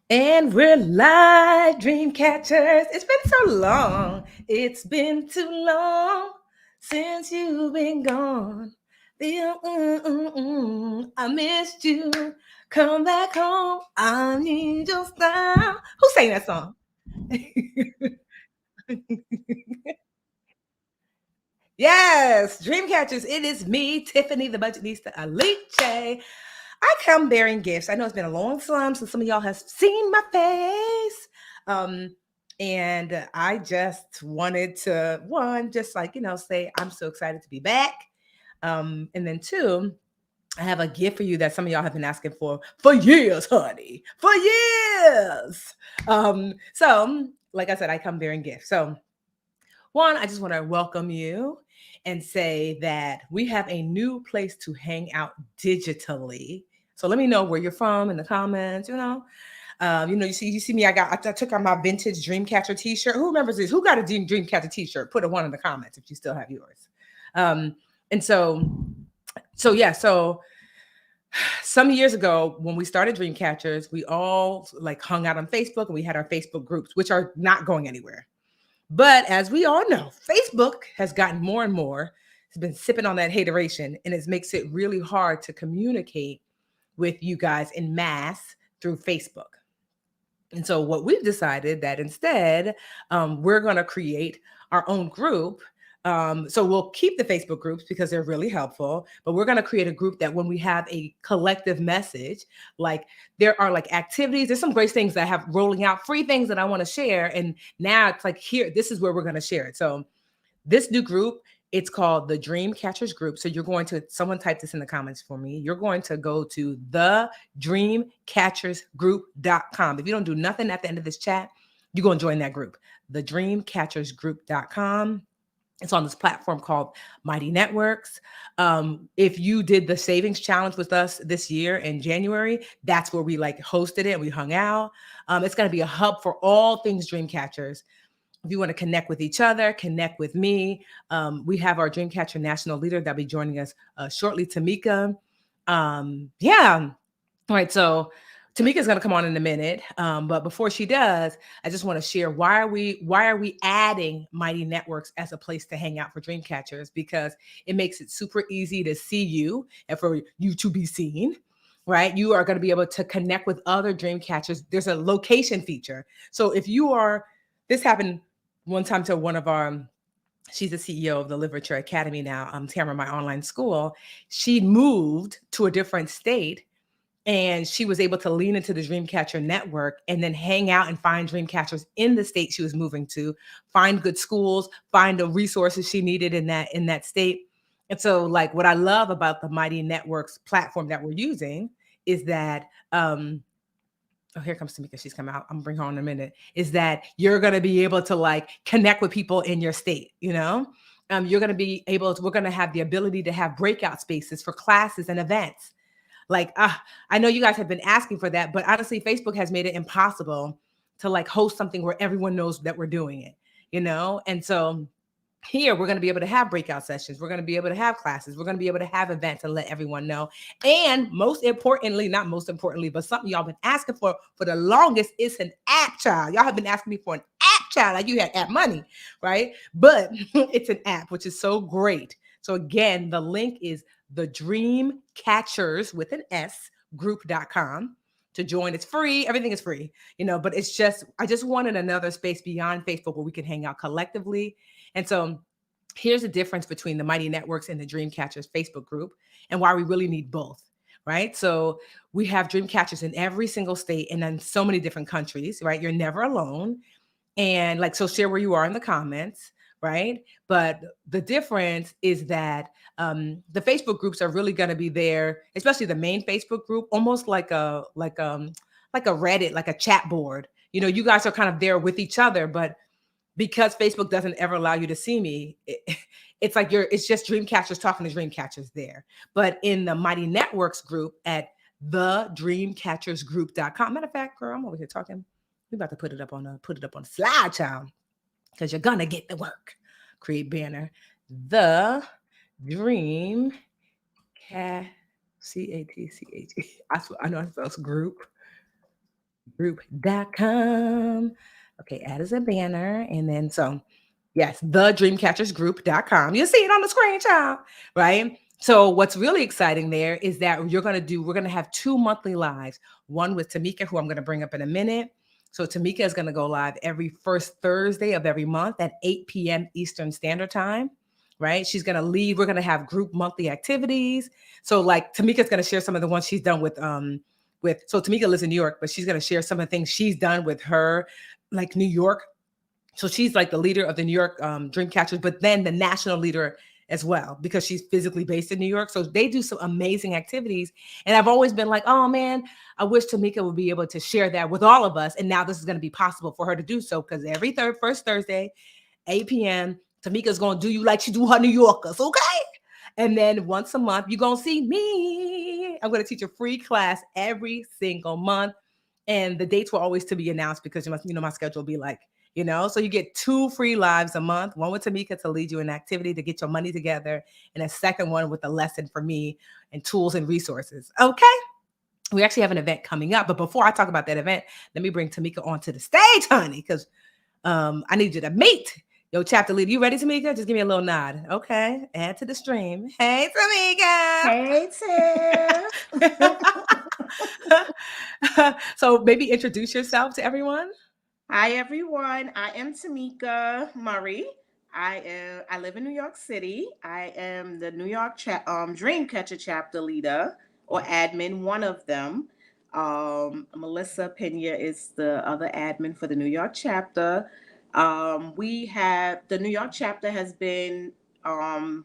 And we're live, dream catchers. It's been so long. It's been too long since you've been gone. I missed you. Come back home. I need your style. Who sang that song? Yes, dream catchers. It is me, Tiffany, the budgetista Alice. I come bearing gifts. I know it's been a long time since some of y'all have seen my face. Um, and I just wanted to, one, just like, say I'm so excited to be back. And then two, I have a gift for you that some of y'all have been asking for years, honey, for years. So like I said, I come bearing gifts. So one, I just want to welcome you and say that we have a new place to hang out digitally. So let me know where you're from in the comments. You see me. I took on my vintage Dreamcatcher T-shirt. Who remembers this? Who got a Dreamcatcher T-shirt? Put a one in the comments if you still have yours. Um, and so some years ago when we started Dreamcatchers, we all like hung out on Facebook and we had our Facebook groups, which are not going anywhere. But as we all know, Facebook has gotten more and more. It's been sipping on that hateration, and it makes it really hard to communicate with you guys in mass through Facebook. And so, what we've decided that instead, we're going to create our own group. So we'll keep the Facebook groups because they're really helpful, but we're going to create a group that when we have a collective message, like there are like activities, there's some great things that I have rolling out, free things that I want to share. And now it's like, here, this is where we're going to share it. So this new group, it's called the Dream Catchers Group. So you're going to, someone type this in the comments for me. You're going to go to the dreamcatchersgroup.com. If you don't do nothing at the end of this chat, you're going to join that group, the dreamcatchersgroup.com. It's on this platform called Mighty Networks. If you did the savings challenge with us this year in January, that's where we like hosted it and we hung out. It's going to be a hub for all things dream catchers. If you want to connect with each other, connect with me. We have our Dreamcatcher national leader that'll be joining us shortly, Tamika. Yeah. All right. So Tamika's going to come on in a minute. But before she does, I just want to share why are we adding Mighty Networks as a place to hang out for Dreamcatchers? Because it makes it super easy to see you and for you to be seen. Right. You are going to be able to connect with other Dreamcatchers. There's a location feature. So if you are, this happened one time to one of our, she's the CEO of the Literature Academy now, Tamara, my online school. She moved to a different state and she was able to lean into the Dreamcatcher network and then hang out and find Dreamcatchers in the state she was moving to, find good schools, find the resources she needed in that state. And so like what I love about the Mighty Networks platform that we're using is that oh, here comes Tamika. She's coming out. I'm gonna bring her on in a minute. Is that you're gonna be able to like connect with people in your state, you know? You're gonna be able to, we're gonna have the ability to have breakout spaces for classes and events. Like, I know you guys have been asking for that, but honestly, Facebook has made it impossible to like host something where everyone knows that we're doing it, you know? And so here we're going to be able to have breakout sessions, we're going to be able to have classes, we're going to be able to have events and let everyone know. And most importantly, not most importantly, but something y'all been asking for the longest is an app, child. Y'all have been asking me for an app, child, like you had app money, right? But it's an app, which is so great. So again, the link is the Dream Catchers with an S group.com to join. It's free, everything is free, but it's just, I just wanted another space beyond Facebook where we can hang out collectively. And so here's the difference between the Mighty Networks and the Dreamcatchers Facebook group and why we really need both, right? So we have Dreamcatchers in every single state and then so many different countries, right? You're never alone. And like, so share where you are in the comments, right? But the difference is that the Facebook groups are really going to be there, especially the main Facebook group, almost like a Reddit, like a chat board. You guys are kind of there with each other, but because Facebook doesn't ever allow you to see me, it's like it's just Dreamcatchers talking to Dreamcatchers there. But in the Mighty Networks group at the dreamcatchersgroup.com. Matter of fact, girl, I'm over here talking. We about to put it up on the slide, child, because you're gonna get the work. Create banner. The Dream Cat CATCH. I know it spells group. Group.com. Okay, add as a banner. And then so yes, thedreamcatchersgroup.com. You see it on the screen, child, right? So what's really exciting there is that we're gonna have 2 monthly lives. One with Tamika, who I'm gonna bring up in a minute. So Tamika is gonna go live every first Thursday of every month at 8 p.m. Eastern Standard Time. Right? She's gonna lead. We're gonna have group monthly activities. So like Tamika's gonna share some of the ones she's done with so Tamika lives in New York, but she's gonna share some of the things she's done with her, like New York. So she's like the leader of the New York Dreamcatchers, but then the national leader as well because she's physically based in New York. So they do some amazing activities, and I've always been like, oh man, I wish Tamika would be able to share that with all of us. And now this is going to be possible for her to do so because every first Thursday, 8 p.m. Tamika's gonna do you like she do her New Yorkers, okay? And then once a month, you're gonna see me. I'm gonna teach a free class every single month. And the dates were always to be announced because my schedule will be like, so you get 2 free lives a month, one with Tamika to lead you in activity to get your money together, and a second one with a lesson for me and tools and resources. Okay. We actually have an event coming up, but before I talk about that event, let me bring Tamika onto the stage, honey, because I need you to meet your chapter leader. You ready, Tamika? Just give me a little nod. Okay. Add to the stream. Hey, Hey, Tiff. Tamika. So maybe introduce yourself to everyone. Hi, everyone. I am Tamika Murray. I live in New York City. I am the New York Dreamcatcher chapter leader or admin, one of them. Melissa Pena is the other admin for the New York chapter. We have the New York chapter has been um,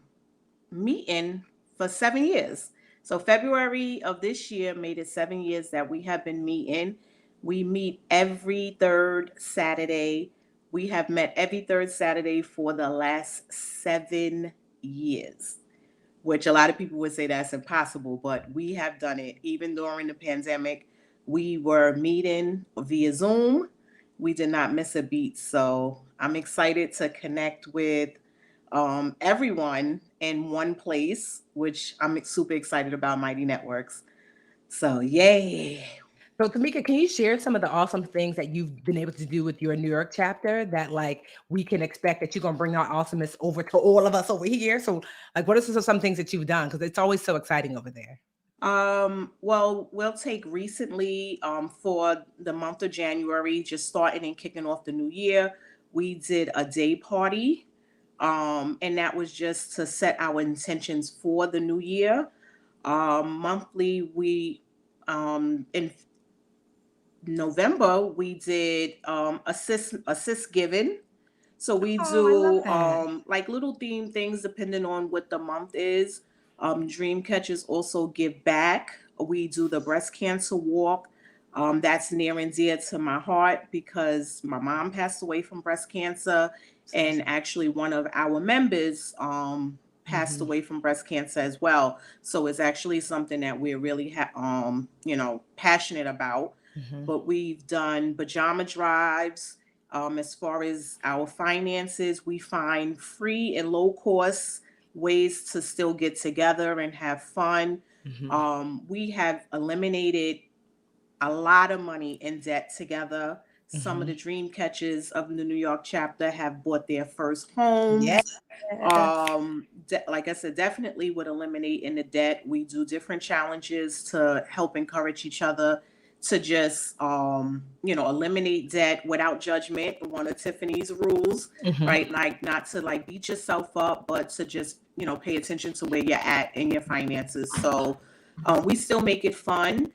meeting for 7 years. So February of this year made it 7 years that we have been meeting. We meet every third Saturday. We have met every third Saturday for the last 7 years, which a lot of people would say that's impossible, but we have done it. Even during the pandemic, we were meeting via Zoom. We did not miss a beat. So I'm excited to connect with everyone in one place, which I'm super excited about Mighty Networks. So, yay. So, Tamika, can you share some of the awesome things that you've been able to do with your New York chapter that, like, we can expect that you're going to bring our awesomeness over to all of us over here? So, like, what are some things that you've done? Because it's always so exciting over there. Well, we'll take recently for the month of January, just starting and kicking off the new year, we did a day party. And that was just to set our intentions for the new year. Monthly, we in November we did assist giving. So we Oh, I love do that. like little theme things depending on what the month is. Dream catchers also give back. We do the breast cancer walk. That's near and dear to my heart because my mom passed away from breast cancer, So and sorry. actually one of our members passed Mm-hmm. away from breast cancer as well. So it's actually something that we're really passionate about. Mm-hmm. But we've done pajama drives. As far as our finances, we find free and low cost ways to still get together and have fun. Mm-hmm. We have eliminated a lot of money in debt together. Some of Mm-hmm. the dream catchers of the New York chapter have bought their first Yes. homes. Like I said, definitely would eliminate in the debt. We do different challenges to help encourage each other to just eliminate debt without judgment, one of Tiffany's rules, Mm-hmm. right? Like not to like beat yourself up, but to just pay attention to where you're at in your finances. So we still make it fun.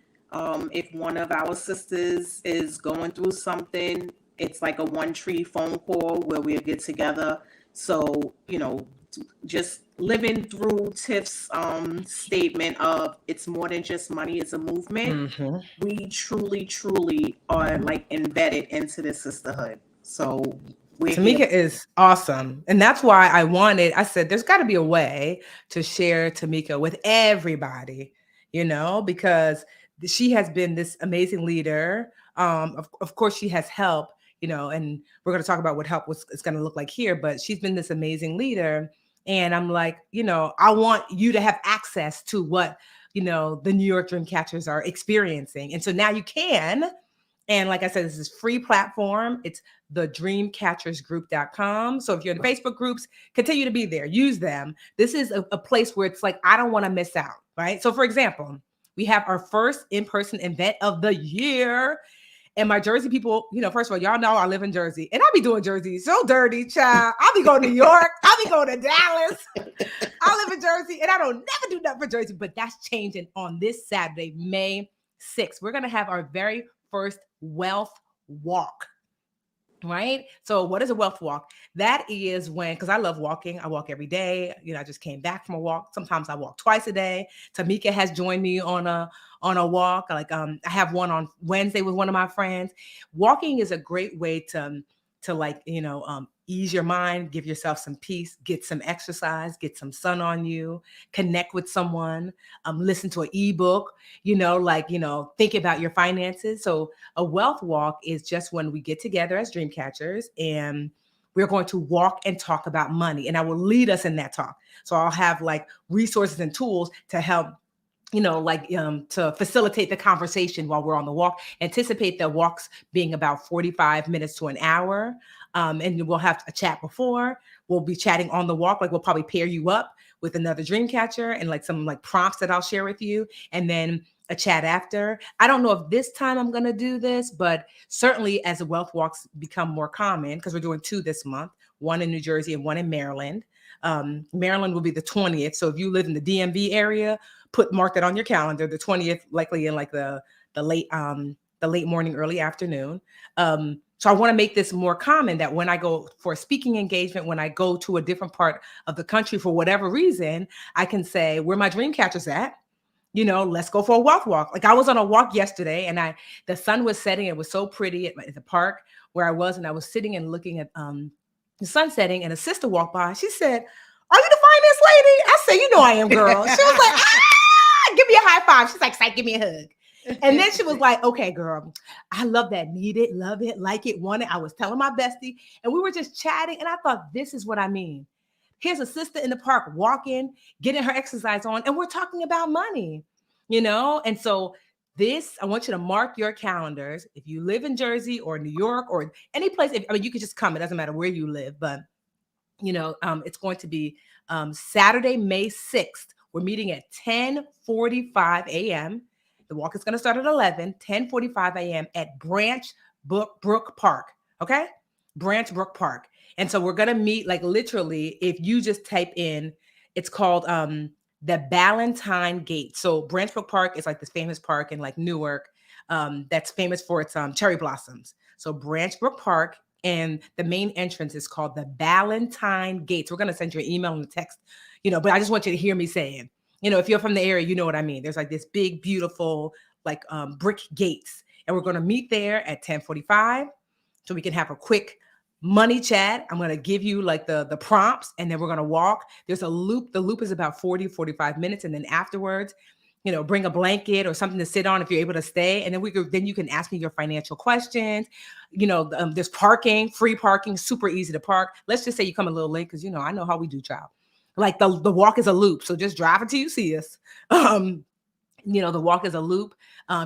If one of our sisters is going through something, it's like a one tree phone call where we'll get together. So, just living through Tiff's statement of it's more than just money, it's a movement. Mm-hmm. We truly, truly are like embedded into this sisterhood. So we're here. Tamika is awesome. And that's why I said, there's got to be a way to share Tamika with everybody, because she has been this amazing leader. Of course, she has help, and we're going to talk about what help was it's going to look like here, but she's been this amazing leader. And I'm like, I want you to have access to what, the New York Dreamcatchers are experiencing. And so now you can. And like I said, this is free platform. It's thedreamcatchersgroup.com. So if you're in the Facebook groups, continue to be there. Use them. This is a place where it's like, I don't want to miss out, right? So for example, we have our first in-person event of the year. And my Jersey people, first of all, y'all know I live in Jersey. And I be doing Jersey so dirty, child. I'll be going to New York. I'll be going to Dallas. I live in Jersey. And I don't never do nothing for Jersey. But that's changing on this Saturday, May 6th. We're going to have our very first wealth walk. Right. So what is a wealth walk? That is when, because I love walking. I walk every day. I just came back from a walk. Sometimes I walk twice a day. Tamika has joined me on a walk. Like I have one on Wednesday with one of my friends. Walking is a great way to ease your mind, give yourself some peace, get some exercise, get some sun on you, connect with someone, listen to an ebook, think about your finances. So a wealth walk is just when we get together as dream catchers and we're going to walk and talk about money. And I will lead us in that talk. So I'll have like resources and tools to help to facilitate the conversation while we're on the walk. Anticipate the walks being about 45 minutes to an hour. And we'll have a chat before. We'll be chatting on the walk. Like we'll probably pair you up with another dream catcher and like some like prompts that I'll share with you. And then a chat after. I don't know if this time I'm going to do this, but certainly as the wealth walks become more common, because we're doing 2 this month, one in New Jersey and one in Maryland. Maryland will be the 20th. So if you live in the DMV area, mark that on your calendar. The 20th, likely in like the late morning, early afternoon. So I want to make this more common that when I go for a speaking engagement, when I go to a different part of the country for whatever reason, I can say, where my dream catchers at? Let's go for a wealth walk. Like I was on a walk yesterday and the sun was setting. It was so pretty at the park where I was. And I was sitting and looking at the sun setting and a sister walked by. She said, "Are you the finance lady?" I said, "You know I am, girl." She was like, give me a high five. She's like, "Psych, give me a hug." And then she was like, "Okay, girl, I love that. Need it, love it, like it, want it." I was telling my bestie and we were just chatting. And I thought, this is what I mean. Here's a sister in the park walking, getting her exercise on, and we're talking about money, And so I want you to mark your calendars. If you live in Jersey or New York or any place, you could just come. It doesn't matter where you live, but it's going to be Saturday, May 6th. We're meeting at 10:45 a.m. The walk is going to start at 10:45 a.m. at Branch Brook Park. Okay? Branch Brook Park. And so we're going to meet like literally, if you just type in, it's called the Ballantine Gate. So Branch Brook Park is like this famous park in like Newark that's famous for its cherry blossoms. So Branch Brook Park. And the main entrance is called the Ballantine Gates. We're going to send you an email and a text, but I just want you to hear me saying, if you're from the area, you know what I mean. There's like this big, beautiful, like brick gates. And we're going to meet there at 10:45 so we can have a quick money chat. I'm going to give you like the prompts and then we're going to walk. There's a loop. The loop is about 45 minutes. And then afterwards, bring a blanket or something to sit on if you're able to stay. And then you can ask me your financial questions. There's parking, free parking, super easy to park. Let's just say you come a little late because, I know how we do, child. Like the walk is a loop. So just drive until you see us. The walk is a loop.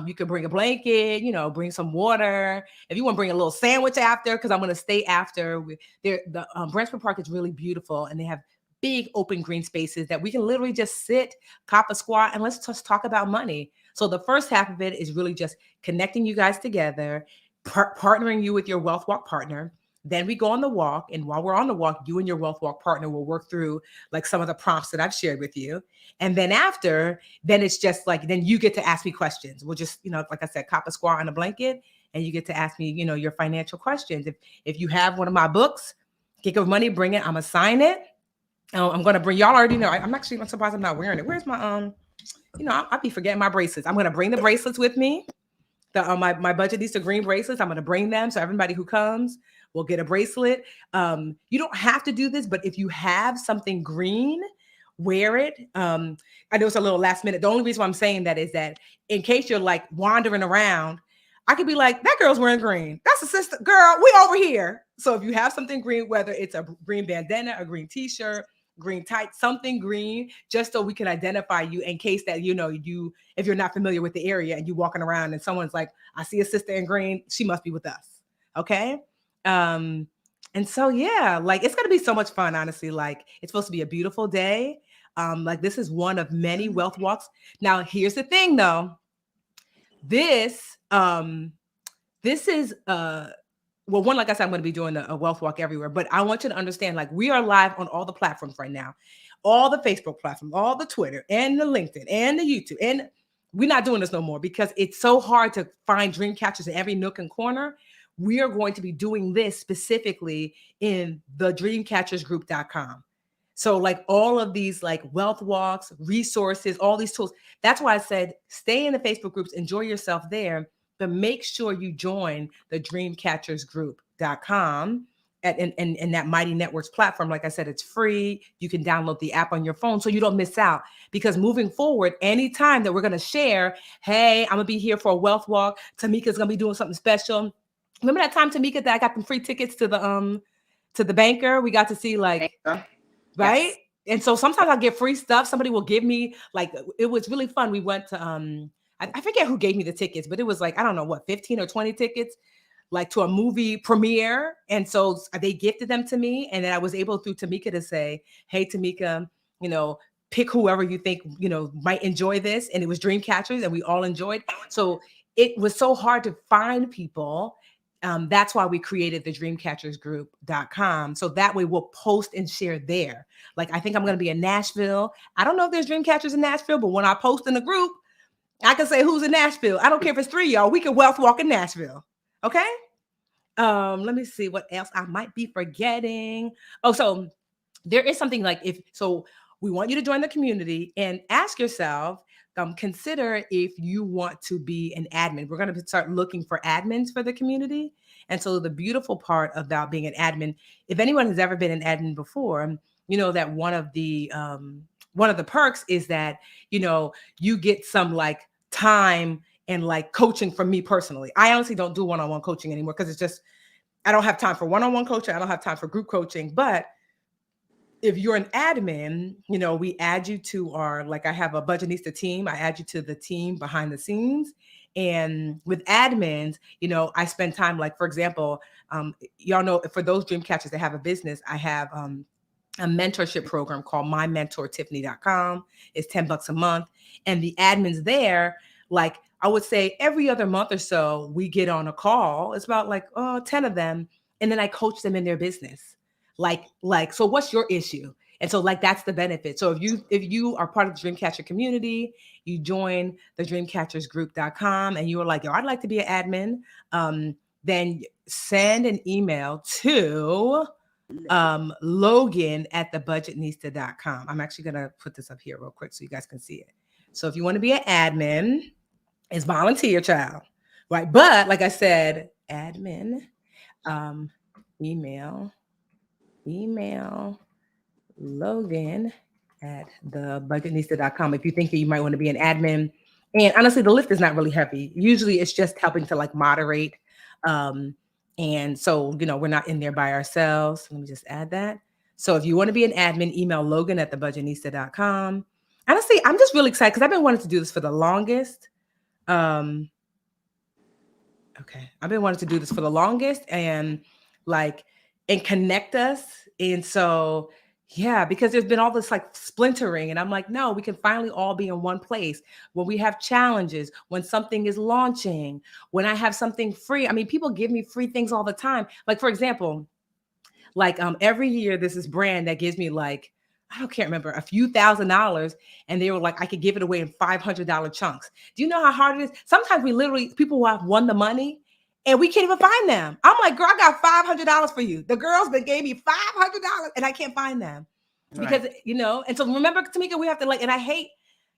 You can bring a blanket, bring some water. If you want to bring a little sandwich after, because I'm going to stay after. The Branchford Park is really beautiful and they have big open green spaces that we can literally just sit, cop a squat, and let's just talk about money. So the first half of it is really just connecting you guys together, partnering you with your Wealth Walk partner. Then we go on the walk. And while we're on the walk, you and your Wealth Walk partner will work through like some of the prompts that I've shared with you. And then then it's just like, then you get to ask me questions. We'll just, like I said, cop a squat on a blanket and you get to ask me, your financial questions. If you have one of my books, Kick of Money, bring it. I'm going to sign it. I'm going to bring, y'all already know, I'm surprised I'm not wearing it. Where's my, I'll be forgetting my bracelets. I'm going to bring the bracelets with me. My budget, these are green bracelets. I'm going to bring them. So everybody who comes will get a bracelet. You don't have to do this, but if you have something green, wear it. I know it's a little last minute. The only reason why I'm saying that is that in case you're like wandering around, I could be like, that girl's wearing green. That's a sister. Girl, we over here. So if you have something green, whether it's a green bandana, a green t-shirt, green, type something green, just so we can identify you in case that, if you're not familiar with the area and you walking around and someone's like, I see a sister in green, she must be with us. Okay. Um, and so, yeah, like it's going to be so much fun, honestly. Like it's supposed to be a beautiful day. Like this is one of many wealth walks. Now, here's the thing though. This, this is, well, one, like I said, I'm going to be doing a wealth walk everywhere, but I want you to understand, like we are live on all the platforms right now, all the Facebook platforms, all the Twitter and the LinkedIn and the YouTube. And we're not doing this no more because it's so hard to find dream catchers in every nook and corner. We are going to be doing this specifically in the dreamcatchersgroup.com. So like all of these like wealth walks, resources, all these tools. That's why I said stay in the Facebook groups, enjoy yourself there, but make sure you join the dreamcatchersgroup.com and that Mighty Networks platform. Like I said, it's free. You can download the app on your phone so you don't miss out. Because moving forward, anytime that we're going to share, hey, I'm going to be here for a wealth walk. Tamika's going to be doing something special. Remember that time, Tamika, that I got them free tickets to the banker? We got to see like, right? Yes. And so sometimes I'll get free stuff. Somebody will give me like, it was really fun. We went to, I forget who gave me the tickets, but it was like, I don't know what, 15 or 20 tickets, like to a movie premiere. And so they gifted them to me. And then I was able through Tamika to say, hey, Tamika, pick whoever you think, might enjoy this. And it was Dreamcatchers and we all enjoyed. So it was so hard to find people. That's why we created the dreamcatchersgroup.com. So that way we'll post and share there. Like, I think I'm going to be in Nashville. I don't know if there's Dreamcatchers in Nashville, but when I post in the group, I can say who's in Nashville. I don't care if it's 3 y'all. We can wealth walk in Nashville. Okay. Let me see what else I might be forgetting. Oh, so there is something like we want you to join the community and ask yourself, consider if you want to be an admin. We're going to start looking for admins for the community. And so the beautiful part about being an admin, if anyone has ever been an admin before, you know that one of the perks is that, you get some like time and like coaching from me personally. I honestly don't do one-on-one coaching anymore because it's just, I don't have time for one-on-one coaching. I don't have time for group coaching. But if you're an admin, we add you to our, like I have a Budgetnista team. I add you to the team behind the scenes. And with admins, I spend time, like, for example, y'all know, for those dream catchers that have a business, I have a mentorship program called mymentortiffany.com. It's $10 a month. And the admins there, like I would say every other month or so, we get on a call. It's about like 10 of them. And then I coach them in their business. Like, so what's your issue? And so like, that's the benefit. So if you are part of the Dreamcatcher community, you join the dreamcatchersgroup.com and you are like, yo, I'd like to be an admin. Then send an email to Logan at thebudgetnista.com. I'm actually going to put this up here real quick so you guys can see it. So if you want to be an admin, it's volunteer, child, right? But like I said, admin, email Logan at thebudgetnista.com if you think that you might want to be an admin. And honestly, the lift is not really heavy. Usually it's just helping to like moderate. And so, we're not in there by ourselves. Let me just add that. So if you want to be an admin, email Logan at thebudgetnista.com. Honestly, I'm just really excited because I've been wanting to do this for the longest. Okay. I've been wanting to do this for the longest and connect us. And so, yeah, because there's been all this like splintering and I'm like, no, we can finally all be in one place when we have challenges, when something is launching, when I have something free. I mean, people give me free things all the time. Like, for example, like every year there's this brand that gives me like, can't remember, a few $1,000s. And they were like, I could give it away in $500 chunks. Do you know how hard it is? Sometimes people who have won the money and we can't even find them. I'm like, girl, I got $500 for you. The girls that gave me $500 and I can't find them because, and so remember, Tamika, we have to and I hate,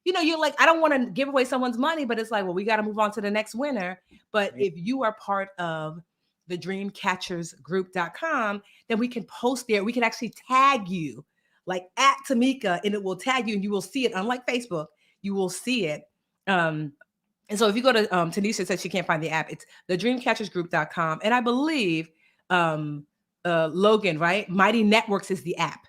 you're like, I don't want to give away someone's money, but it's like, well, we got to move on to the next winner. But if you are part of the dreamcatchersgroup.com, then we can post there. We can actually tag you like at Tamika and it will tag you and you will see it. Unlike Facebook, you will see it. And so if you go to Tanisha said she can't find the app, it's the dreamcatchersgroup.com. And I believe Logan, right? Mighty Networks is the app.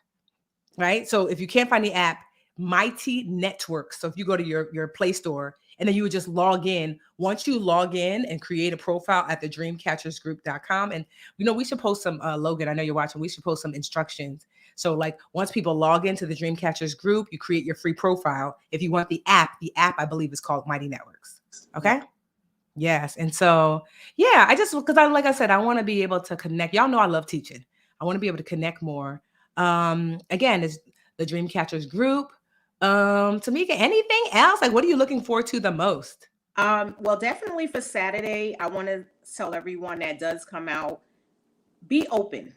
right? So if you can't find the app, Mighty Networks. So if you go to your Play Store and then you would just log in. Once you log in and create a profile at thedreamcatchersgroup.com, and we should post some Logan, I know you're watching, we should post some instructions. So like once people log into the Dreamcatchers group, you create your free profile. If you want the app I believe is called Mighty Networks. Okay? Yes. And so, yeah, I just, because like I said, I want to be able to connect. Y'all know I love teaching. I want to be able to connect more. Again, it's the Dreamcatchers group. Tamika, anything else? Like, what are you looking forward to the most? Well, definitely for Saturday, I want to tell everyone that does come out, be open,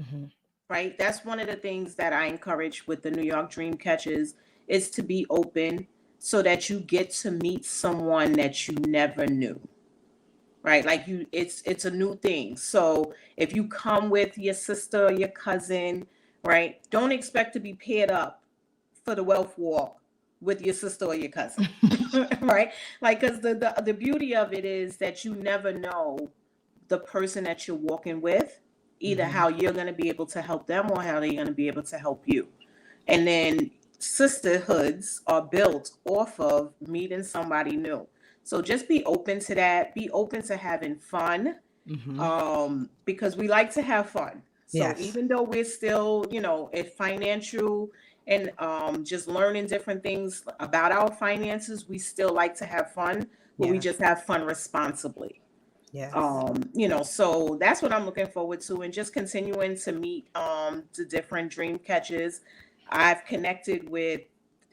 Mm-hmm. right? That's one of the things that I encourage with the New York Dream Catchers is to be open so that you get to meet someone that you never knew. Right? Like it's a new thing. So if you come with your sister, your cousin, right? Don't expect to be paired up for the wealth walk with your sister or your cousin. Right? Like because the beauty of it is that you never know the person that you're walking with, either Mm-hmm. how you're going to be able to help them or how they're going to be able to help you. And then sisterhoods are built off of meeting somebody new. So just be open to that. Be open to having fun, Mm-hmm. because we like to have fun. So Yes. even though we're still, at financial and just learning different things about our finances, we still like to have fun, but we Yes. just have fun responsibly. Yes. So that's what I'm looking forward to, and just continuing to meet the different dream catches. I've connected with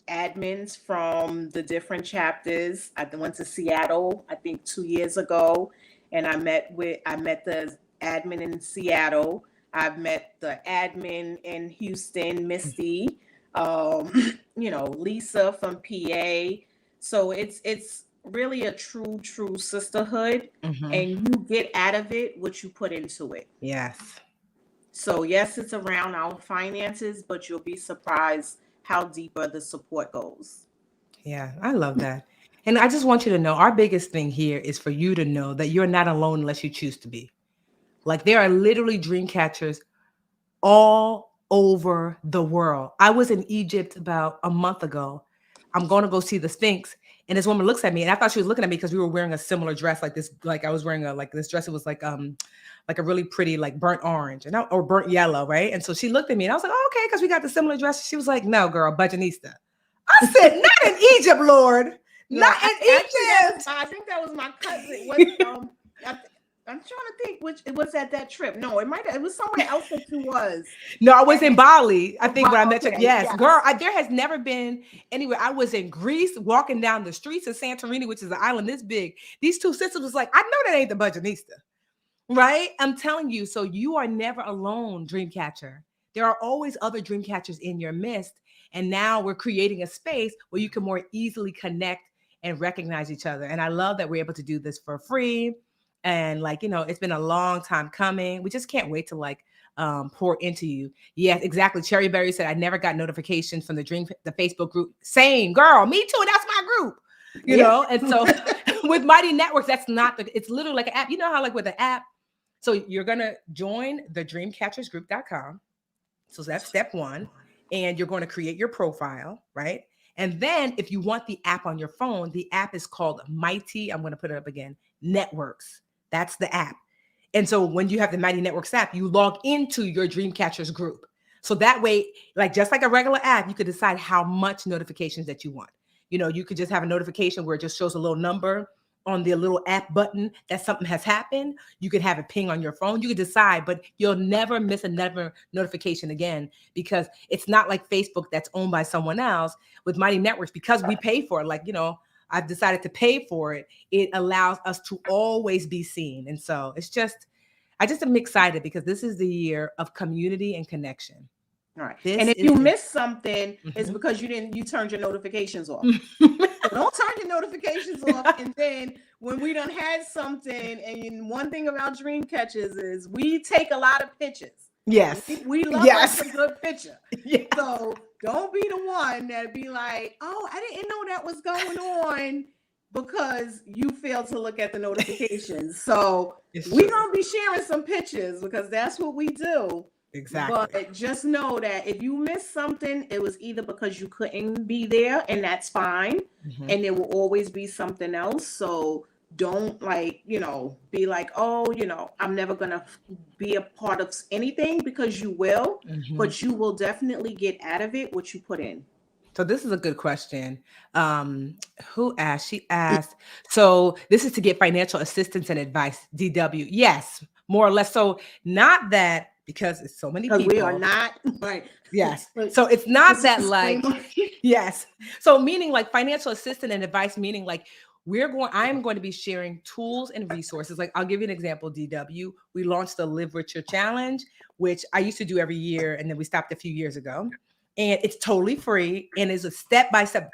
admins from the different chapters. I went to Seattle, I think 2 years ago, and I met the admin in Seattle. I've met the admin in Houston, Misty, um, Lisa from PA. So it's really a true sisterhood, Mm-hmm. and you get out of it what you put into it. Yes. So yes, it's around our finances, but you'll be surprised how deeper the support goes. Yeah, I love that. And I just want you to know our biggest thing here is for you to know that you're not alone unless you choose to be. Like there are literally dream catchers all over the world. I was in Egypt about a month ago. I'm going to go see the Sphinx. And this woman looks at me and I thought she was looking at me because we were wearing a similar dress like this. Like I was wearing this dress. It was like a really pretty, like burnt orange or burnt yellow. Right. And so she looked at me and I was like, oh, okay. Cause we got the similar dress. She was like, no, girl, budgetista. I said, not in Egypt, Lord. No, Not in actually, Egypt. I think that was my cousin. I'm trying to think which it was at that trip. No, it was somewhere else that you was. No, I was in Bali. I think when I met you. Okay, Yes, yes. girl. There has never been anywhere. I was in Greece, walking down the streets of Santorini, which is an island this big. These two sisters was like, I know that ain't the budgetista, right? I'm telling you. So you are never alone, Dreamcatcher. There are always other dream catchers in your midst, and now we're creating a space where you can more easily connect and recognize each other. And I love that we're able to do this for free. And it's been a long time coming. We just can't wait to pour into you. Yes, exactly. Cherry Berry said I never got notifications from the Facebook group. Same girl, me too. That's my group. Yeah. And so with Mighty Networks, that's not it's literally like an app. You know how like with the app, so you're gonna join the dreamcatchersgroup.com. So that's step one. And you're going to create your profile, right? And then if you want the app on your phone, the app is called Mighty. I'm going to put it up again. Networks. That's the app. And so when you have the Mighty Networks app, you log into your Dreamcatchers group. So that way, like just like a regular app, you could decide how much notifications that you want. You could just have a notification where it just shows a little number on the little app button that something has happened. You could have a ping on your phone. You could decide, but you'll never miss another notification again because it's not like Facebook that's owned by someone else. With Mighty Networks, because we pay for it, I've decided to pay for it. It allows us to always be seen. And so I just am excited because this is the year of community and connection. All right. This and if is you the- miss something, it's Mhm. because you turned your notifications off. So don't turn your notifications off. And then when we done had something, and one thing about dream catches is we take a lot of pictures. Yes. We love Yes. us a good picture. Yeah. So don't be the one that be like, oh, I didn't know that was going on because you failed to look at the notifications. So It's we're true. going to be sharing some pictures because that's what we do. Exactly. But just know that if you missed something, it was either because you couldn't be there, and that's fine. Mhm. And there will always be something else. So don't like, be like, oh, I'm never going to be a part of anything, because you will, Mhm. but you will definitely get out of it what you put in. So this is a good question. Um, who asked? She asked, so this is to get financial assistance and advice, DW. Yes, more or less. So not that because it's so many Because we are people. not, right. Yes. But So it's not this is that like, disclaimer. yes. So meaning like financial assistance and advice, meaning like I'm going to be sharing tools and resources. Like I'll give you an example, DW. We launched the Live Richer Challenge, which I used to do every year, and then we stopped a few years ago. And it's totally free and is a step by step.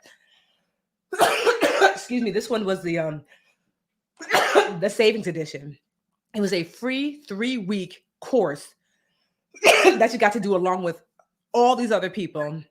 Excuse me. This one was the savings edition. It was a free 3-week course that you got to do along with all these other people.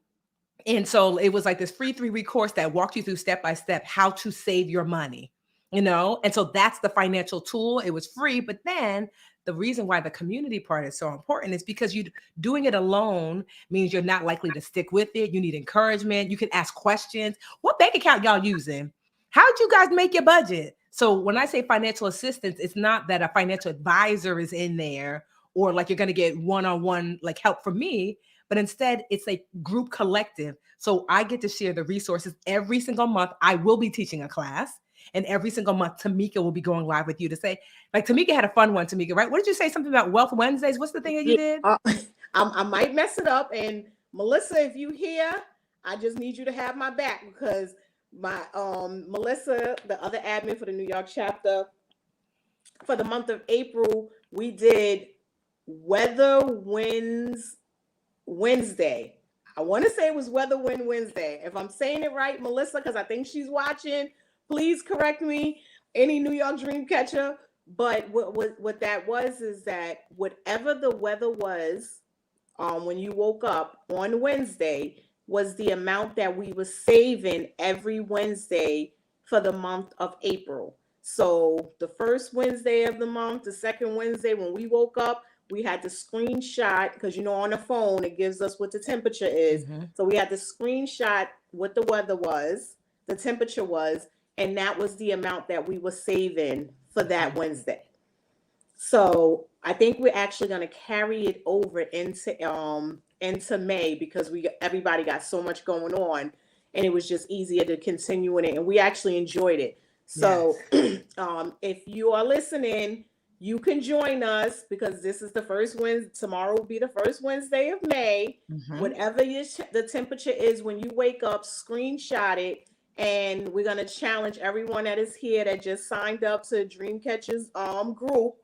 And so it was like this free 3-week course that walked you through step by step how to save your money, And so that's the financial tool. It was free. But then the reason why the community part is so important is because you doing it alone means you're not likely to stick with it. You need encouragement. You can ask questions. What bank account y'all using? How'd you guys make your budget? So when I say financial assistance, it's not that a financial advisor is in there or like you're going to get one-on-one like help from me, but instead it's a group collective. So I get to share the resources every single month. I will be teaching a class, and every single month Tamika will be going live with you to say, like Tamika had a fun one, Tamika, right? What did you say? Something about Wealth Wednesdays. What's the thing that you Yeah, did? I might mess it up. And Melissa, if you here, I just need you to have my back, because my Melissa, the other admin for the New York chapter, for the month of April, we did Weather Winds Wednesday. I want to say it was Weather Wind Wednesday. If I'm saying it right, Melissa, because I think she's watching, please correct me. Any New York dream catcher. But what that was is that whatever the weather was, when you woke up on Wednesday, was the amount that we were saving every Wednesday for the month of April. So the first Wednesday of the month, the second Wednesday, when we woke up, we had to screenshot, because on the phone it gives us what the temperature is. Mm-hmm. So we had to screenshot what the weather was, the temperature was, and that was the amount that we were saving for that Wednesday. So I think we're actually going to carry it over into May, because everybody got so much going on, and it was just easier to continue in it, and we actually enjoyed it. So Yes. if you are listening, you can join us, because this is the first Wednesday. Tomorrow will be the first Wednesday of May. Mm-hmm. Whatever the temperature is when you wake up, screenshot it, and we're gonna challenge everyone that is here that just signed up to Dreamcatchers group,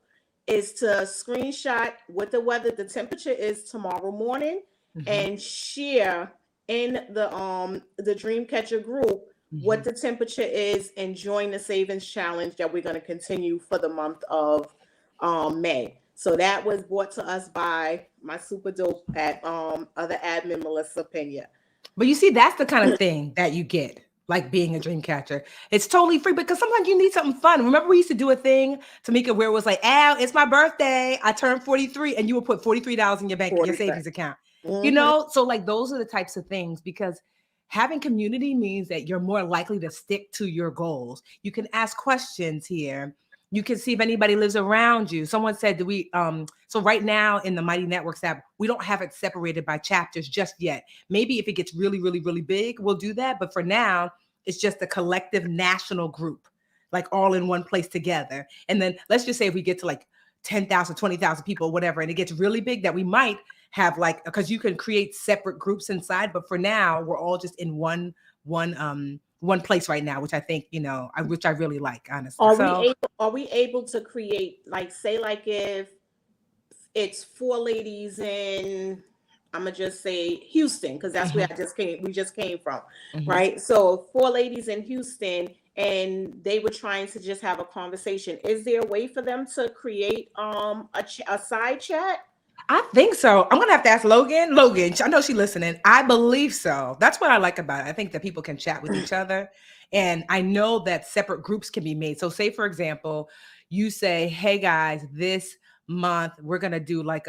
is to screenshot what the temperature is tomorrow morning, Mm-hmm. and share in the Dreamcatcher group Mm-hmm. what the temperature is, and join the savings challenge that we're going to continue for the month of May. So that was brought to us by my super dope at other admin, Melissa Pena. But you see, that's the kind of thing that you get, like being a dream catcher. It's totally free because sometimes you need something fun. Remember, we used to do a thing, Tamika, where it was like, "Al, it's my birthday. I turned 43," and you would put $43 in your 40 savings account. Mm-hmm. So like those are the types of things because having community means that you're more likely to stick to your goals. You can ask questions here. You can see if anybody lives around you. Someone said, "Do we?" So right now in the Mighty Networks app, we don't have it separated by chapters just yet. Maybe if it gets really, really, really big, we'll do that. But for now, it's just a collective national group, like all in one place together. And then let's just say if we get to like 10,000, 20,000 people, whatever, and it gets really big, that we might have like, because you can create separate groups inside. But for now, we're all just in one place right now, which I think, which I really like, honestly. So Are we able to create, like, say, like, if it's four ladies in, I'm gonna just say Houston, because that's where mhm, we just came from, mhm. right? So four ladies in Houston, and they were trying to just have a conversation. Is there a way for them to create a side chat? I think so. I'm gonna have to ask Logan. Logan, I know she's listening. I believe so. That's what I like about it. I think that people can chat with each other, and I know that separate groups can be made. So, say for example, you say, "Hey guys, this month we're gonna do like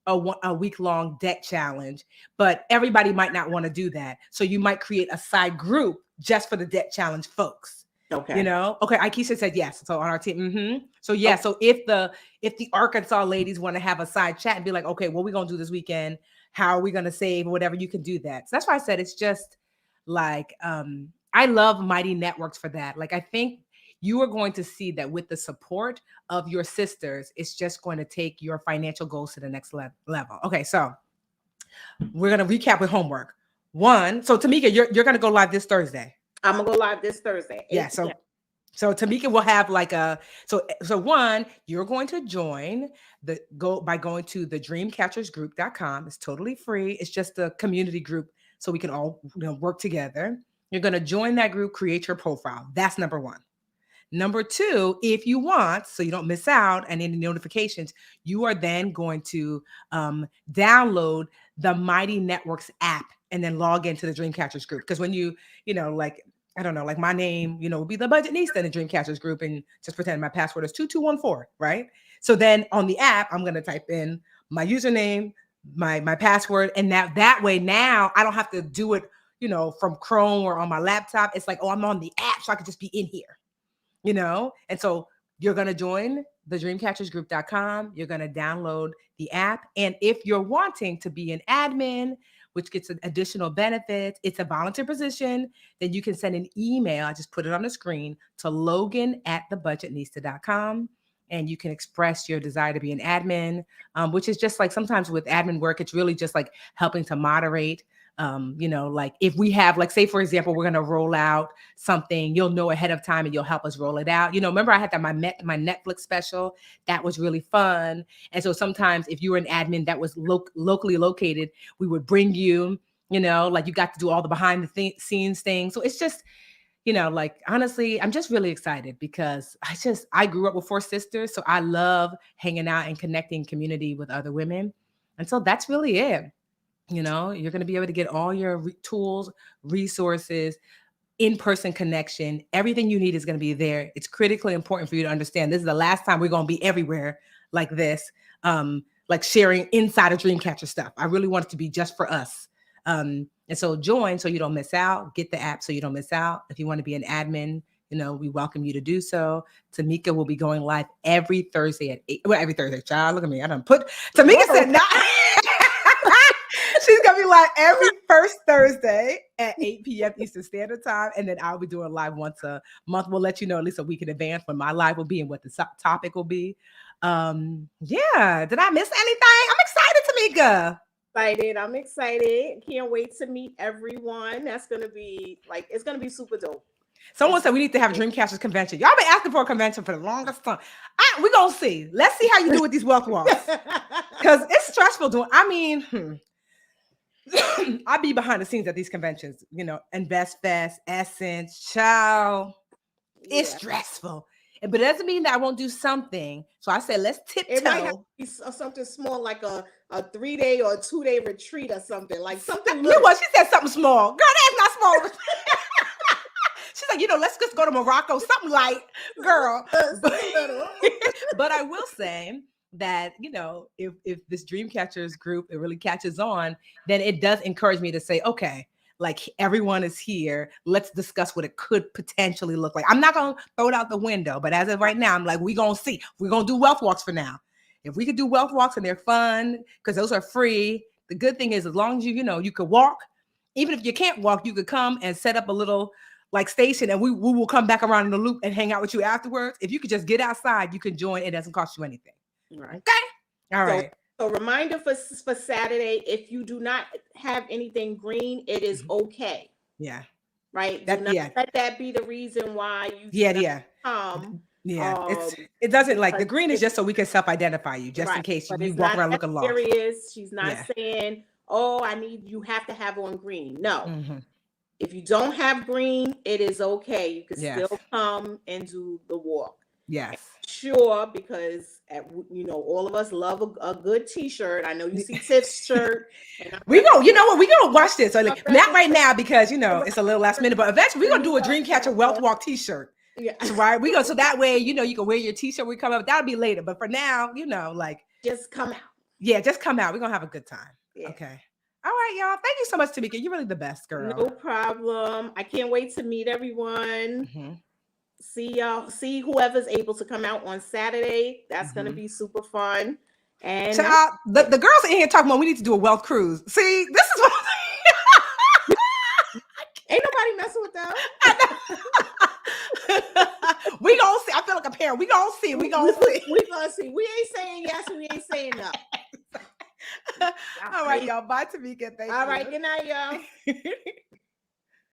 a week long debt challenge, but everybody might not want to do that. So you might create a side group just for the debt challenge folks. Okay. You know, okay. Aikisha said yes. So on our team, so yeah. Okay. So if the Arkansas ladies want to have a side chat and be like, okay, what we gonna do this weekend? How are we gonna save or whatever? You can do that. So that's why I said it's just like I love Mighty Networks for that. Like I think you are going to see that with the support of your sisters, it's just going to take your financial goals to the next level. Okay, so we're going to recap with homework. One, so Tamika, you're going to go live this Thursday. I'm gonna go live this Thursday. Yeah, so Tamika will have like so one, you're going to join by going to the dreamcatchersgroup.com. It's totally free. It's just a community group so we can all work together. You're going to join that group, create your profile. That's number one. Number two, if you want, so you don't miss out on any notifications, you are then going to download the Mighty Networks app and then log into the Dreamcatchers group. Because when like, I don't know, like my name, will be the Budgetnista in the Dreamcatchers group, and just pretend my password is 2214, right? So then on the app, I'm going to type in my username, my password, and that way now I don't have to do it, from Chrome or on my laptop. It's like, oh, I'm on the app, so I could just be in here. And so you're going to join the dreamcatchersgroup.com. You're going to download the app. And if you're wanting to be an admin, which gets additional benefits, it's a volunteer position, then you can send an email. I just put it on the screen to logan@thebudgetnista.com. And you can express your desire to be an admin, which is just like sometimes with admin work, it's really just like helping to moderate. Like if we have, like, say, for example, we're going to roll out something, you'll know ahead of time and you'll help us roll it out. Remember I had that my Netflix special that was really fun. And so sometimes if you were an admin that was locally located, we would bring you, like you got to do all the behind the scenes things. So it's just, like, honestly, I'm just really excited because I grew up with 4 sisters. So I love hanging out and connecting community with other women. And so that's really it. You're going to be able to get all your tools, resources, in-person connection. Everything you need is going to be there. It's critically important for you to understand this is the last time we're going to be everywhere like this, like sharing insider Dreamcatcher stuff. I really want it to be just for us. And so join so you don't miss out. Get the app so you don't miss out. If you want to be an admin, we welcome you to do so. Tamika will be going live every Thursday at 8. Well, every Thursday, child. Look at me. I done put Tamika said not. She's going to be live every first Thursday at 8 p.m. Eastern Standard Time. And then I'll be doing live once a month. We'll let you know at least a week in advance when my live will be and what the topic will be. Yeah. Did I miss anything? I'm excited, Tamika. I'm excited. Can't wait to meet everyone. That's going to be it's going to be super dope. Someone said we need to have a Dreamcatchers convention. Y'all been asking for a convention for the longest time. We're going to see. Let's see how you do with these wealth walks. Because it's stressful doing. I'll be behind the scenes at these conventions, Invest Fest, Essence, child. It's stressful. But it doesn't mean that I won't do something. So I said, let's tiptoe. It might have to be something small, like a 3-day or a 2-day retreat or something. Like something. You know what? She said something small. Girl, that's not small. She's like, let's just go to Morocco. Something light, girl. But I will say that, if this Dreamcatchers group, it really catches on, then it does encourage me to say, okay, like everyone is here. Let's discuss what it could potentially look like. I'm not going to throw it out the window, but as of right now, I'm like, we're going to see. We're going to do wealth walks for now. If we could do wealth walks and they're fun, because those are free. The good thing is, as long as you could walk, even if you can't walk, you could come and set up a little station, and we will come back around in the loop and hang out with you afterwards. If you could just get outside, you can join. It doesn't cost you anything. Right. Okay. All right. So reminder for Saturday, if you do not have anything green, it is okay. Yeah. Right. Do not let that be the reason why you come. It doesn't, like, the green is just so we can self-identify you, just in case you walk around looking lost. She's not saying, oh, you have to have on green. No. Mm-hmm. If you don't have green, it is okay. You can still come and do the walk. Yes. Sure, because all of us love a good T-shirt. I know you see Tiff's shirt. We go. You know what? We gonna watch this. So, like, not right now because it's a little last minute, but eventually we're gonna do a Dreamcatcher Wealth Walk T-shirt. Yeah. Right. So that way, you can wear your T-shirt. We come up. That'll be later. But for now, just come out. Yeah, just come out. We're gonna have a good time. Yeah. Okay. All right, y'all. Thank you so much, Tamika. You're really the best girl. No problem. I can't wait to meet everyone. Mm-hmm. See y'all. See whoever's able to come out on Saturday. That's gonna Mm-hmm. be super fun. And Child, the girls in here talking about we need to do a wealth cruise. See, this is what ain't nobody messing with them. we gonna see. I feel like a parent. We gonna see. We gonna see. We gonna see. We ain't saying yes. We ain't saying no. All right, y'all. Bye, Tamika. Thank you. All right. Good night, y'all.